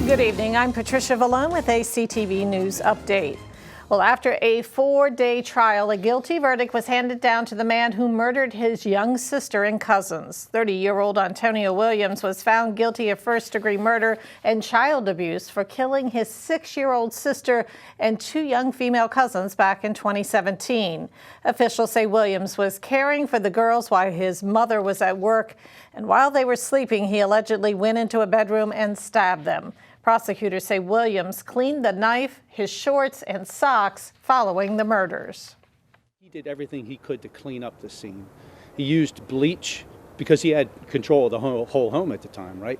Good evening. I'm Patricia Vallone with a CTV News update. Well, after a 4-day trial, a guilty verdict was handed down to the man who murdered his young sister and cousins. 30-year-old Antonio Williams was found guilty of first-degree murder and child abuse for killing his 6-year-old sister and 2 young female cousins back in 2017. Officials say Williams was caring for the girls while his mother was at work, and while they were sleeping, he allegedly went into a bedroom and stabbed them. Prosecutors say Williams cleaned the knife, his shorts, and socks following the murders. He did everything he could to clean up the scene. He used bleach because he had control of the whole home at the time, right?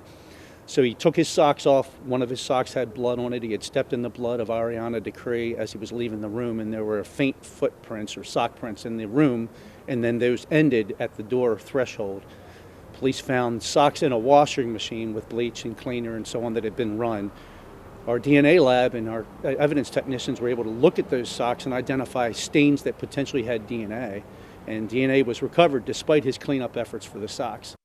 So he took his socks off. One of his socks had blood on it. He had stepped in the blood of Ariana Decree as he was leaving the room, and there were faint footprints or sock prints in the room, and then those ended at the door threshold. Police found socks in a washing machine with bleach and cleaner and so on that had been run. Our DNA lab and our evidence technicians were able to look at those socks and identify stains that potentially had DNA. And DNA was recovered despite his cleanup efforts for the socks.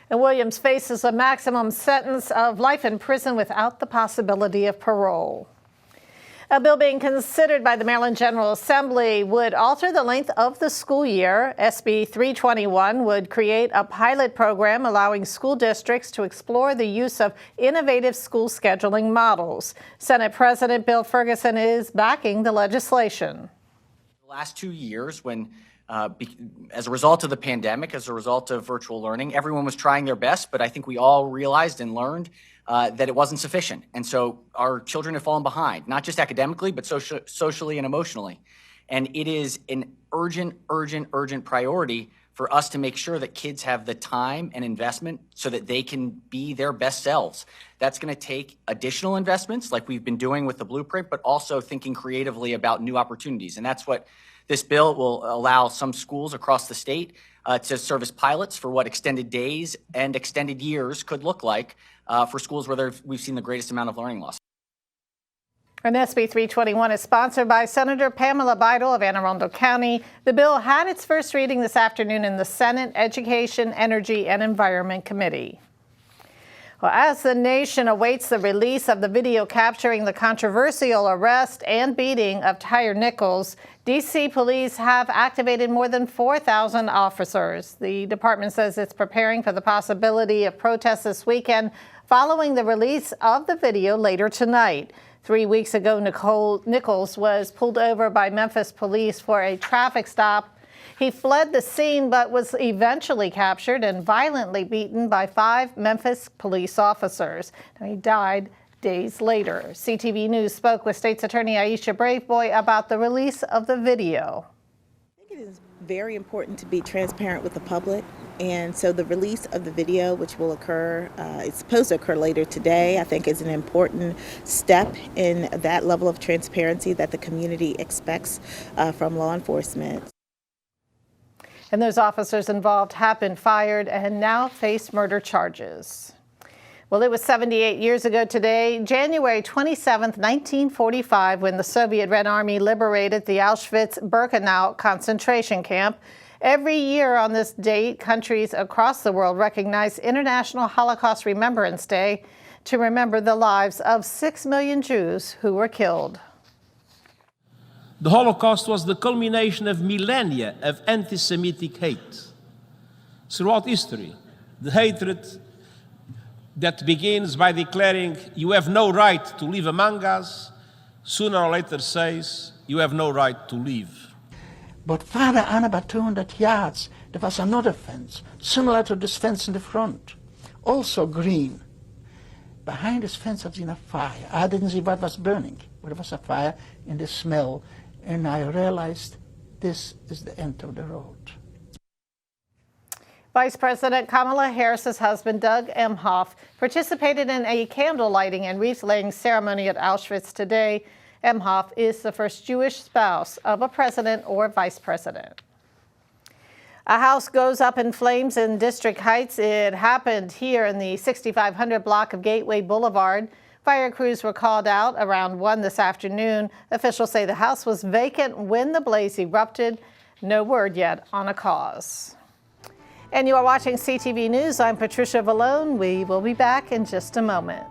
And Williams faces a maximum sentence of life in prison without the possibility of parole. A bill being considered by the Maryland General Assembly would alter the length of the school year. SB 321 would create a pilot program allowing school districts to explore the use of innovative school scheduling models. Senate President Bill Ferguson is backing the legislation. The last 2 years, when as a result of the pandemic, as a result of virtual learning, everyone was trying their best, but I think we all realized and learned that it wasn't sufficient. And so our children have fallen behind, not just academically, but socially and emotionally. And it is an urgent priority for us to make sure that kids have the time and investment so that they can be their best selves. That's going to take additional investments like we've been doing with the blueprint, but also thinking creatively about new opportunities. And that's what this bill will allow some schools across the state to serve as pilots for what extended days and extended years could look like for schools where we've seen the greatest amount of learning loss. And SB 321 is sponsored by Senator Pamela Bidle of Anne Arundel County. The bill had its first reading this afternoon in the Senate Education, Energy, and Environment Committee. Well, as the nation awaits the release of the video capturing the controversial arrest and beating of Tyre Nichols, D.C. police have activated more than 4,000 officers. The department says it's preparing for the possibility of protests this weekend following the release of the video later tonight. 3 weeks ago, Nichols was pulled over by Memphis police for a traffic stop. He fled the scene but was eventually captured and violently beaten by 5 Memphis police officers. Now, he died days later. CTV News spoke with State's Attorney Aisha Braveboy about the release of the video. I think it is very important to be transparent with the public, and so the release of the video, which will occur, it's supposed to occur later today, I think is an important step in that level of transparency that the community expects from law enforcement. And those officers involved have been fired and now face murder charges. Well, it was 78 years ago today, January 27, 1945, when the Soviet Red Army liberated the Auschwitz-Birkenau concentration camp. Every year on this date, countries across the world recognize International Holocaust Remembrance Day to remember the lives of 6 million Jews who were killed. The Holocaust was the culmination of millennia of anti-Semitic hate. Throughout history, the hatred that begins by declaring you have no right to live among us, sooner or later says you have no right to live. But further on about 200 yards, there was another fence, similar to this fence in the front, also green. Behind this fence I've seen a fire. I didn't see what was burning, but there was a fire and the smell. And I realized this is the end of the road. Vice President Kamala Harris's husband, Doug Emhoff, participated in a candle lighting and wreath-laying ceremony at Auschwitz today. Emhoff is the first Jewish spouse of a president or vice president. A house goes up in flames in District Heights. It happened here in the 6500 block of Gateway Boulevard. Fire crews were called out around 1 this afternoon. Officials say the house was vacant when the blaze erupted. No word yet on a cause. And you are watching CTV News. I'm Patricia Vallone. We will be back in just a moment.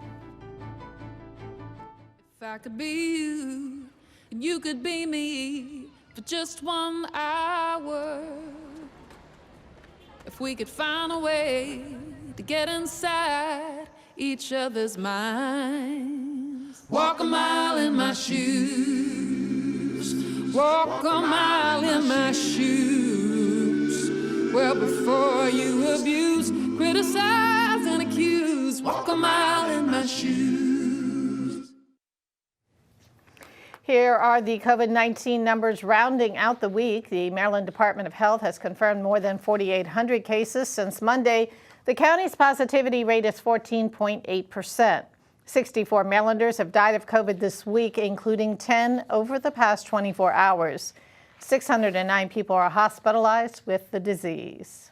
If I could be you, and you could be me for just 1 hour. If we could find a way to get inside each other's minds. Walk a mile in my shoes. Walk a mile in my shoes. Well, before you abuse, criticize, and accuse. Walk a mile in my shoes. Here are the COVID-19 numbers rounding out the week. The Maryland Department of Health has confirmed more than 4,800 cases since Monday. The county's positivity rate is 14.8%. 64 Marylanders have died of COVID this week, including 10 over the past 24 hours. 609 people are hospitalized with the disease.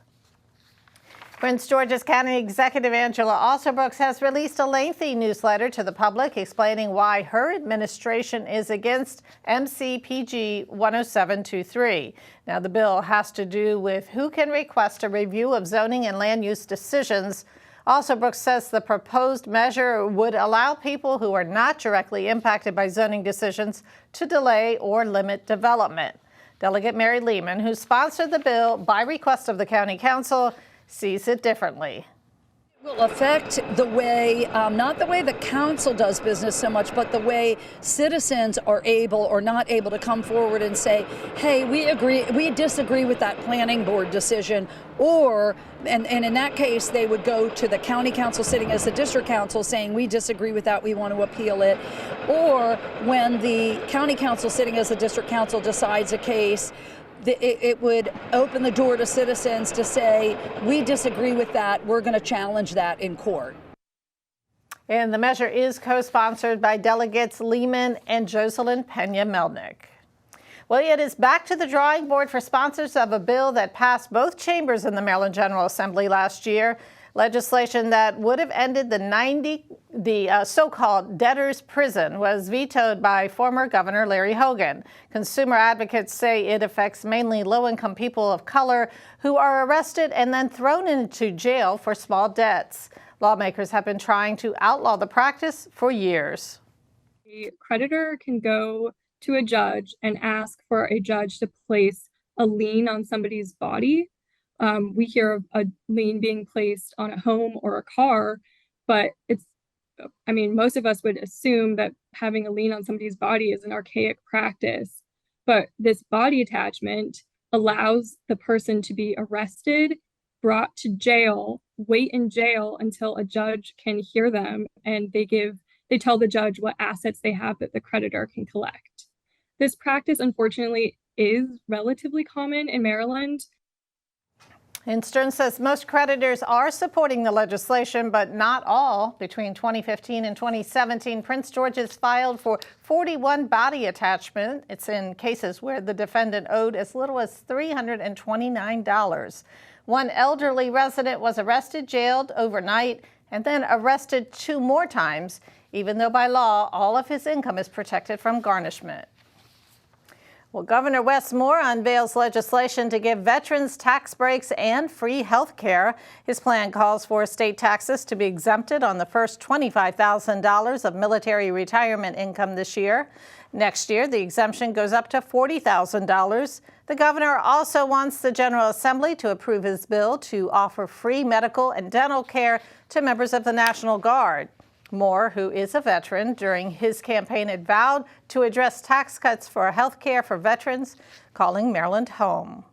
Prince George's County Executive Angela Alsobrooks has released a lengthy newsletter to the public explaining why her administration is against MCPG 10723. Now, the bill has to do with who can request a review of zoning and land use decisions. Alsobrooks says the proposed measure would allow people who are not directly impacted by zoning decisions to delay or limit development. Delegate Mary Lehman, who sponsored the bill by request of the County Council, sees it differently. It will affect the way, not the way the council does business so much, but the way citizens are able or not able to come forward and say, hey, we disagree with that planning board decision, or, and in that case, they would go to the county council sitting as the district council saying, we disagree with that, we want to appeal it. Or when the county council sitting as the district council decides a case, it would open the door to citizens to say, we disagree with that, we're going to challenge that in court. And the measure is co-sponsored by Delegates Lehman and Jocelyn Pena-Melnick. Well, it is back to the drawing board for sponsors of a bill that passed both chambers in the Maryland General Assembly last year. Legislation that would have ended the so-called debtor's prison was vetoed by former Governor Larry Hogan. Consumer advocates say it affects mainly low-income people of color who are arrested and then thrown into jail for small debts. Lawmakers have been trying to outlaw the practice for years. A creditor can go to a judge and ask for a judge to place a lien on somebody's body. We hear of a lien being placed on a home or a car, but most of us would assume that having a lien on somebody's body is an archaic practice. But this body attachment allows the person to be arrested, brought to jail, wait in jail until a judge can hear them, and they tell the judge what assets they have that the creditor can collect. This practice, unfortunately, is relatively common in Maryland. And Stern says most creditors are supporting the legislation, but not all. Between 2015 and 2017, Prince George's filed for 41 body attachment. It's in cases where the defendant owed as little as $329. One elderly resident was arrested, jailed overnight, and then arrested 2 more times, even though by law, all of his income is protected from garnishment. Well, Governor Wes Moore unveils legislation to give veterans tax breaks and free health care. His plan calls for state taxes to be exempted on the first $25,000 of military retirement income this year. Next year, the exemption goes up to $40,000. The governor also wants the General Assembly to approve his bill to offer free medical and dental care to members of the National Guard. Moore, who is a veteran, during his campaign had vowed to address tax cuts for health care for veterans, calling Maryland home.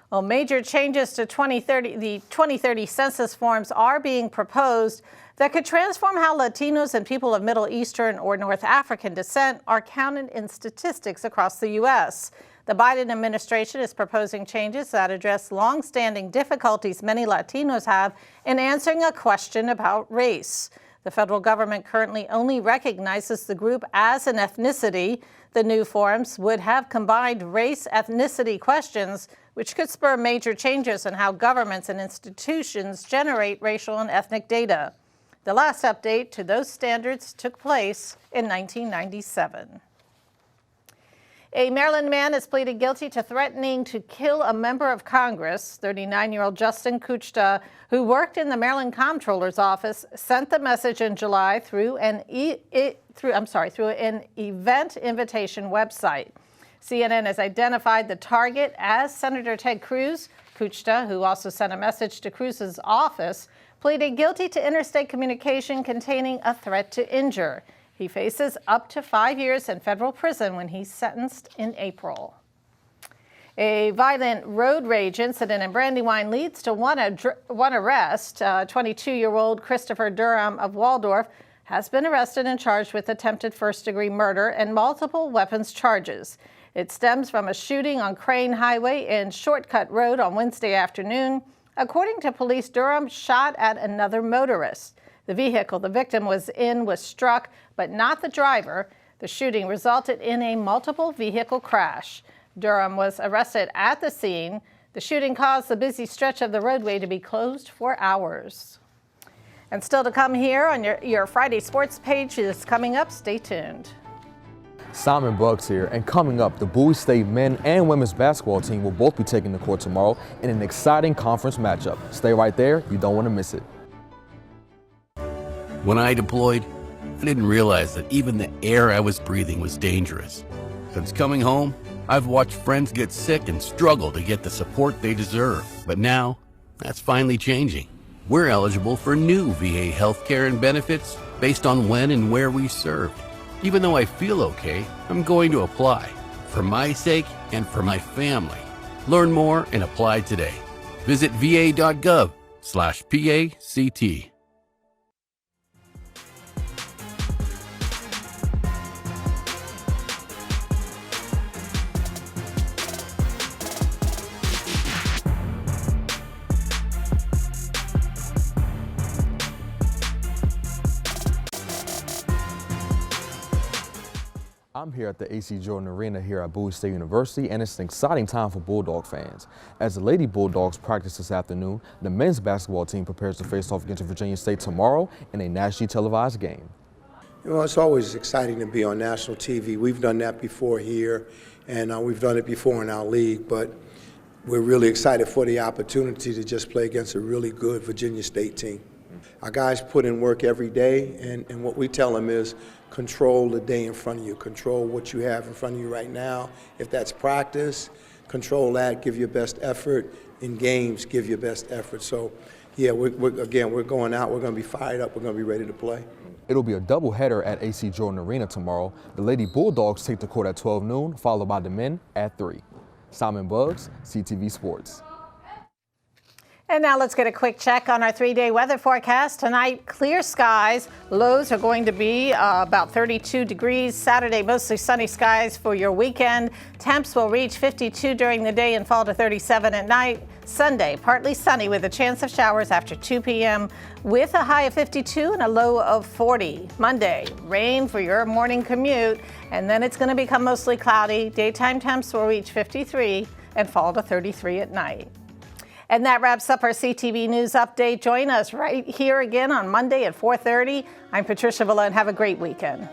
Well, major changes to the 2030 census forms are being proposed that could transform how Latinos and people of Middle Eastern or North African descent are counted in statistics across the U.S. The Biden administration is proposing changes that address long-standing difficulties many Latinos have in answering a question about race. The federal government currently only recognizes the group as an ethnicity. The new forms would have combined race-ethnicity questions, which could spur major changes in how governments and institutions generate racial and ethnic data. The last update to those standards took place in 1997. A Maryland man has pleaded guilty to threatening to kill a member of Congress. 39-year-old Justin Kuchta, who worked in the Maryland Comptroller's office, sent the message in July through an through an event invitation website. CNN has identified the target as Senator Ted Cruz. Kuchta, who also sent a message to Cruz's office, pleaded guilty to interstate communication containing a threat to injure. He faces up to 5 years in federal prison when he's sentenced in April. A violent road rage incident in Brandywine leads to one arrest. 22-year-old Christopher Durham of Waldorf has been arrested and charged with attempted first-degree murder and multiple weapons charges. It stems from a shooting on Crane Highway and Shortcut Road on Wednesday afternoon. According to police, Durham shot at another motorist. The vehicle the victim was in was struck, but not the driver. The shooting resulted in a multiple vehicle crash. Durham was arrested at the scene. The shooting caused the busy stretch of the roadway to be closed for hours. And still to come here on your Friday sports page is coming up. Stay tuned. Simon Buggs here, and coming up, the Bowie State men and women's basketball team will both be taking the court tomorrow in an exciting conference matchup. Stay right there, you don't want to miss it. When I deployed, I didn't realize that even the air I was breathing was dangerous. Since coming home, I've watched friends get sick and struggle to get the support they deserve. But now, that's finally changing. We're eligible for new VA healthcare and benefits based on when and where we served. Even though I feel okay, I'm going to apply. For my sake and for my family. Learn more and apply today. Visit va.gov/PACT. I'm here at the A.C. Jordan Arena here at Bowie State University, and it's an exciting time for Bulldog fans. As the Lady Bulldogs practice this afternoon, the men's basketball team prepares to face off against Virginia State tomorrow in a nationally televised game. Well, it's always exciting to be on national TV. We've done that before here, and we've done it before in our league, but we're really excited for the opportunity to just play against a really good Virginia State team. Our guys put in work every day, and what we tell them is control the day in front of you. Control what you have in front of you right now. If that's practice, control that, give your best effort. In games, give your best effort. So, yeah, we're going out. We're going to be fired up. We're going to be ready to play. It'll be a doubleheader at A.C. Jordan Arena tomorrow. The Lady Bulldogs take the court at 12 noon, followed by the men at 3. Simon Buggs, CTV Sports. And now let's get a quick check on our 3-day weather forecast. Tonight, clear skies. Lows are going to be about 32 degrees. Saturday, mostly sunny skies for your weekend. Temps will reach 52 during the day and fall to 37 at night. Sunday, partly sunny with a chance of showers after 2 p.m. with a high of 52 and a low of 40. Monday, rain for your morning commute, and then it's going to become mostly cloudy. Daytime temps will reach 53 and fall to 33 at night. And that wraps up our CTV News Update. Join us right here again on Monday at 4:30. I'm Patricia Villa, and have a great weekend.